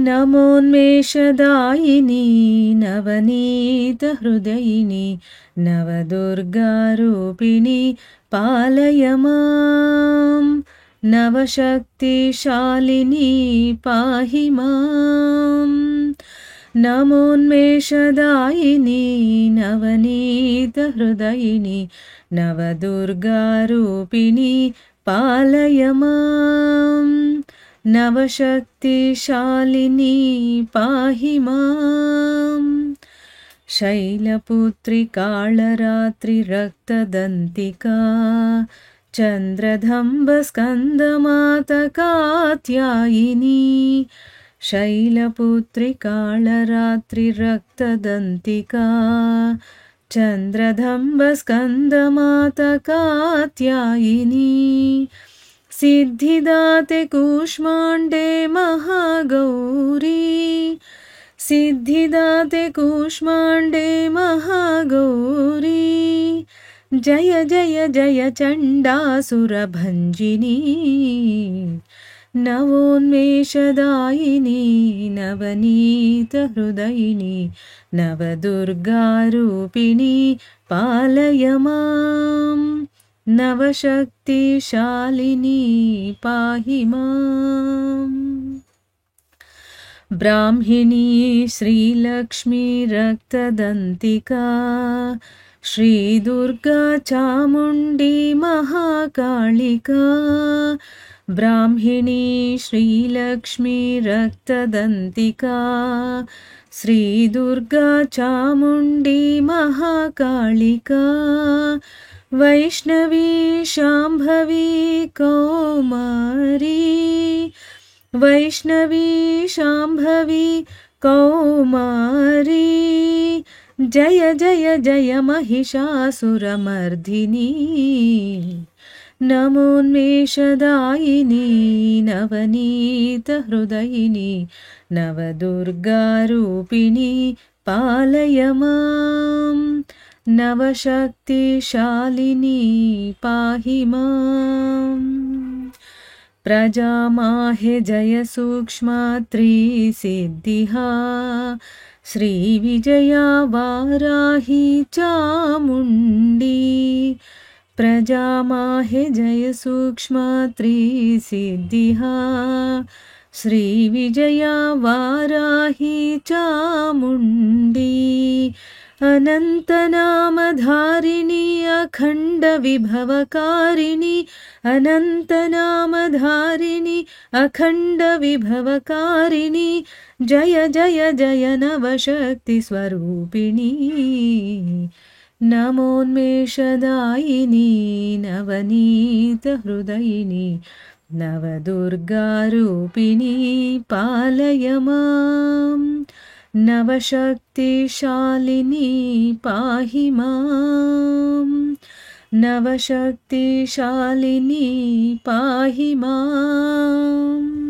नमोन्मेषदायिनी नवनीतहृदयिनी नवदुर्गारूपिणी पालय मां नवशक्तिशालिनी पाहि मां नमोन्मेषदायिनी नवनीतहृदयिनी नवदुर्गारूपिणी पालय मां नवशक्तिशालिनी पाहि मां शैलपुत्री काळरात्रिरक्तदन्तिका चन्द्रधम्बस्कन्दमाता कात्यायिनी शैलपुत्री काळरात्रिरक्तदन्तिका चन्द्रधम्बस्कन्दमाता कात्यायिनी सिद्धिदाते कूष्माण्डे महागौरी सिद्धिदाते कूष्माण्डे महागौरी जय जय जय चण्डासुरभञ्जिनी नवोन्मेषदायिनी नवनीतहृदयिनी नवदुर्गारूपिणी पालय मां नवशक्तिशालिनी पाहि मां ब्राह्मिणी श्रीलक्ष्मी रक्तदन्तिका श्रीदुर्गा चामुण्डी महाकालिका ब्राह्मिणी श्रीलक्ष्मी रक्तदन्तिका श्रीदुर्गा चामुण्डी महाकालिका वैष्णवी शाम्भवी कौमारी वैष्णवी शाम्भवी कौमारी जय जय जय महिषासुरमर्दिनी नमोन्मेषदायिनी नवनीतहृदयिनी नवदुर्गारूपिणी पालय मां नवशक्तिशालिनी पाहि मां प्रजामाहे जय सूक्ष्मा त्रिसिद्धिहा श्रीविजया वाराही चामुण्डी प्रजामाहे जय सूक्ष्मा त्रिसिद्धिहा श्रीविजया वाराही चामुण्डी अनन्तनामधारिणी अखण्डविभवकारिणी अनन्तनामधारिणी अखण्डविभवकारिणी जय जय जय नवशक्तिस्वरूपिणी नमोन्मेषदायिनी नवनीतहृदयिनी नवदुर्गारूपिणी पालय मां नवशक्तिशालिनी पाहि मां नवशक्तिशालिनी पाहि मां।